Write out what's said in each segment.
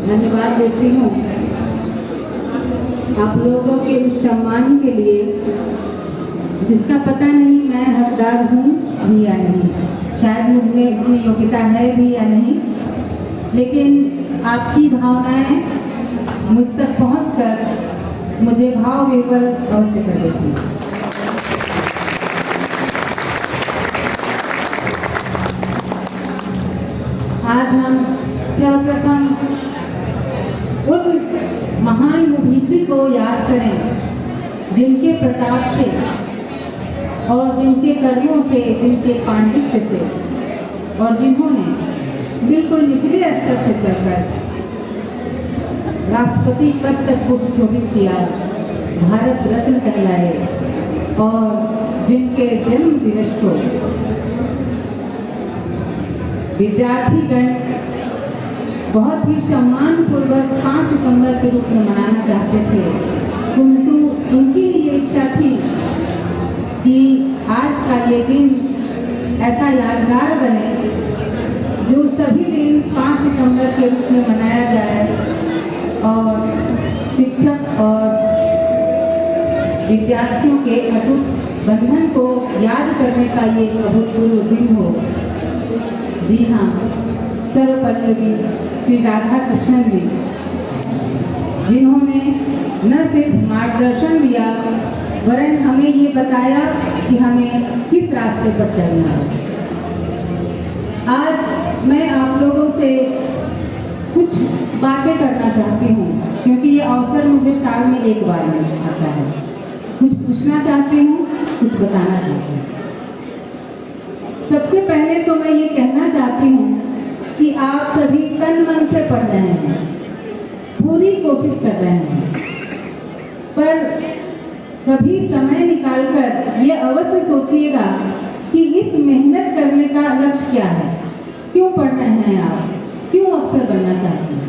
धन्यवाद देती हूँ आप लोगों के उस सम्मान के लिए जिसका पता नहीं मैं हकदार हूँ भी या नहीं, शायद मुझ में इतनी योग्यता है भी या नहीं, लेकिन आपकी भावनाएं मुझ तक पहुँचकर मुझे भाव विह्वल अवश्य कर देती हैं। आज हम सर्वप्रथम उन महान विभूति को याद करें जिनके प्रताप से और जिनके कर्मों से, जिनके पांडित्य से और जिन्होंने बिल्कुल निचले स्तर से चलकर राष्ट्रपति पद तक को शोभित किया, भारत रत्न कहलाए और जिनके जन्म दिवस को विद्यार्थीगण बहुत ही सम्मानपूर्वक 5 सितंबर के रूप में मनाना चाहते थे, किंतु उनकी ये इच्छा थी कि आज का ये दिन ऐसा यादगार बने जो सभी दिन 5 सितंबर के रूप में मनाया जाए और शिक्षक और विद्यार्थियों के अटूट बंधन को याद करने का ये अभूतपूर्व दिन हो। जी हाँ, सर्वपल्लवी श्री राधा कृष्णन जी, जिन्होंने न सिर्फ मार्गदर्शन दिया वरन हमें ये बताया कि हमें किस रास्ते पर चलना है। आज मैं आप लोगों से कुछ बातें करना चाहती हूँ, क्योंकि ये अवसर मुझे साल में एक बार मिल आता है। कुछ पूछना चाहती हूँ, कुछ बताना चाहती हूँ। सबसे पहले तो मैं ये कहना चाहती हूँ कि आप सभी तन मन से पढ़ रहे हैं, पूरी कोशिश कर रहे हैं, पर कभी समय निकालकर ये अवश्य सोचिएगा कि इस मेहनत करने का लक्ष्य क्या है, क्यों पढ़ रहे हैं आप, क्यों अफसर बनना चाहते हैं।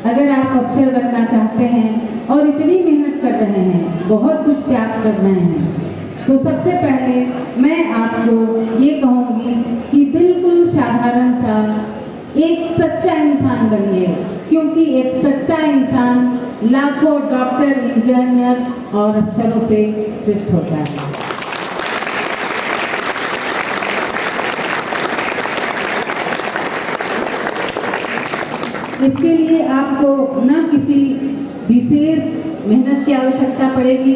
अगर आप अफसर बनना चाहते हैं और इतनी मेहनत कर रहे हैं, बहुत कुछ त्याग कर रहे हैं, तो सबसे पहले मैं आपको ये कहूँगी कि बिल्कुल साधारण सा एक सच्चा इंसान बनिए, क्योंकि एक सच्चा इंसान लाखों डॉक्टर, इंजीनियर और अफसरों से श्रेष्ठ होता है। इसके लिए आपको न किसी विशेष मेहनत की आवश्यकता पड़ेगी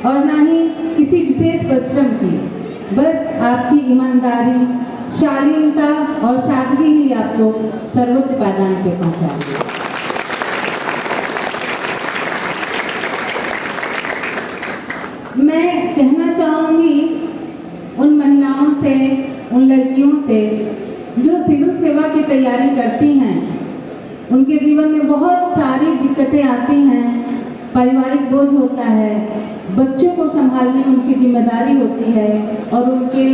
और न ही किसी विशेष परिश्रम की, बस आपकी ईमानदारी, शालीनता और सादगी ही आपको सर्वोच्च पायदान पे पहुंचाएगी। मैं कहना चाहूंगी उन महिलाओं से, उन लड़कियों से जो सिविल सेवा की तैयारी करती हैं, उनके जीवन में बहुत सारी दिक्कतें आती हैं, पारिवारिक बोझ होता है, बच्चों को संभालने उनकी जिम्मेदारी होती है और उनके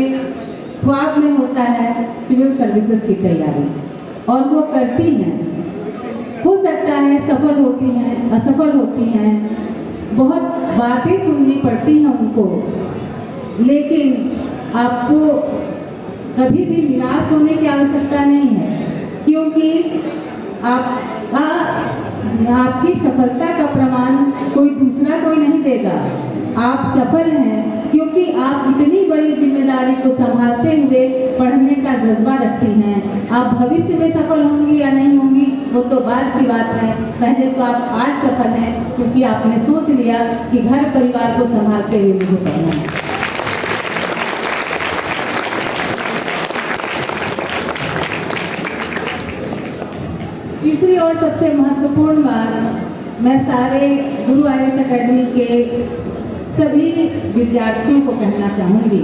ख्वाब में होता है सिविल सर्विसेज की तैयारी, और वो करती हैं। हो सकता है सफल होती हैं, असफल होती हैं, बहुत बातें सुननी पड़ती हैं उनको, लेकिन आपको कभी भी निराश होने की आवश्यकता नहीं है, क्योंकि आपकी सफलता का प्रमाण कोई दूसरा कोई नहीं देगा। आप सफल हैं क्योंकि आप इतनी बड़ी जिम्मेदारी को संभालते हुए पढ़ने का जज्बा रखती हैं। आप भविष्य में सफल होंगी या नहीं होंगी वो तो बाद की बात है, पहले तो आप आज सफल हैं क्योंकि आपने सोच लिया कि घर परिवार को संभालते हुए मुझे पढ़ना है। तीसरी और सबसे महत्वपूर्ण बात, मैं सारे गुरु IAS अकेडमी के सभी विद्यार्थियों को कहना चाहूँगी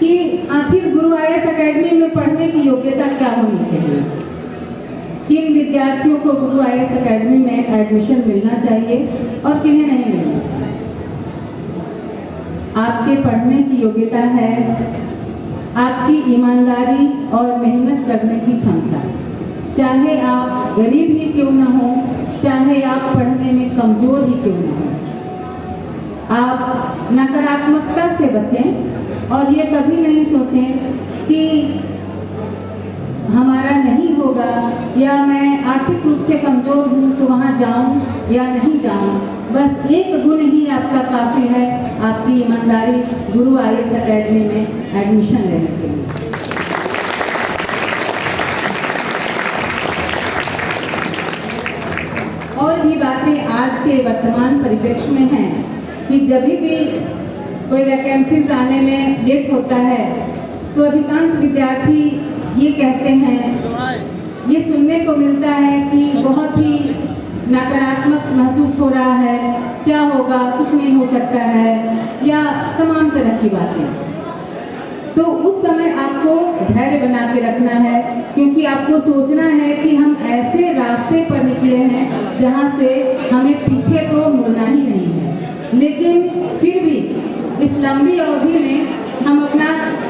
कि आखिर गुरु IAS अकेडमी में पढ़ने की योग्यता क्या होनी चाहिए, किन विद्यार्थियों को गुरु IAS अकेडमी में एडमिशन मिलना चाहिए और किन्हें नहीं मिलना चाहिए। आपके पढ़ने की योग्यता है आपकी ईमानदारी और मेहनत करने की क्षमता, चाहे आप गरीब ही क्यों न हो, चाहे आप पढ़ने में कमजोर ही क्यों न हो। आप नकारात्मकता से बचें और ये कभी नहीं सोचें कि या मैं आर्थिक रूप से कमज़ोर हूँ तो वहाँ जाऊँ या नहीं जाऊँ। बस एक गुण ही आपका काफ़ी है, आपकी ईमानदारी गुरु IAS अकेडमी में एडमिशन लेने के लिए। और भी बातें आज के वर्तमान परिप्रेक्ष्य में हैं कि जब भी कोई वैकेंसीज आने में लेट होता है तो अधिकांश विद्यार्थी ये कहते हैं, ये सुनने को मिलता है कि बहुत ही नकारात्मक महसूस हो रहा है, क्या होगा, कुछ नहीं हो सकता है, या तमाम तरह की बातें। तो उस समय आपको धैर्य बना के रखना है, क्योंकि आपको सोचना है कि हम ऐसे रास्ते पर निकले हैं जहाँ से हमें पीछे तो मुड़ना ही नहीं है। लेकिन फिर भी इस लंबी अवधि में हम अपना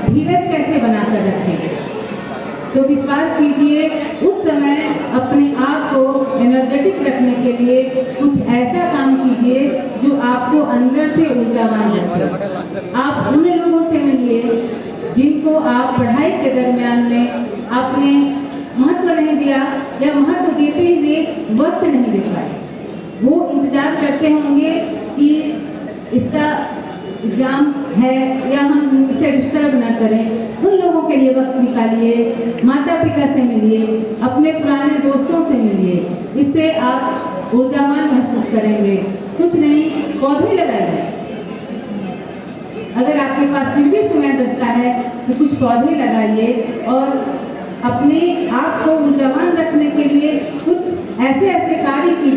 धीरज कैसे बनाकर रखें। तो विश्वास कीजिए, उस समय अपने आप को एनर्जेटिक रखने के लिए कुछ ऐसा काम कीजिए जो आपको अंदर से ऊर्जावान रखे। आप उन लोगों से मिलिए जिनको आप पढ़ाई के दरमियान में आपने महत्व नहीं दिया या महत्व देते हुए वक्त नहीं दे पाए। वो इंतजार करते होंगे कि इसका एग्जाम है या हम इसे डिस्टर्ब ना करें। उन लोगों के लिए वक्त निकालिए, माता पिता से मिलिए, अपने पुराने दोस्तों से मिलिए, इससे आप ऊर्जावान महसूस करेंगे। कुछ नहीं, पौधे लगाइए। अगर आपके पास फिर भी समय बचता है तो कुछ पौधे लगाइए और अपने आप को ऊर्जावान रखने के लिए कुछ ऐसे कार्य कीजिए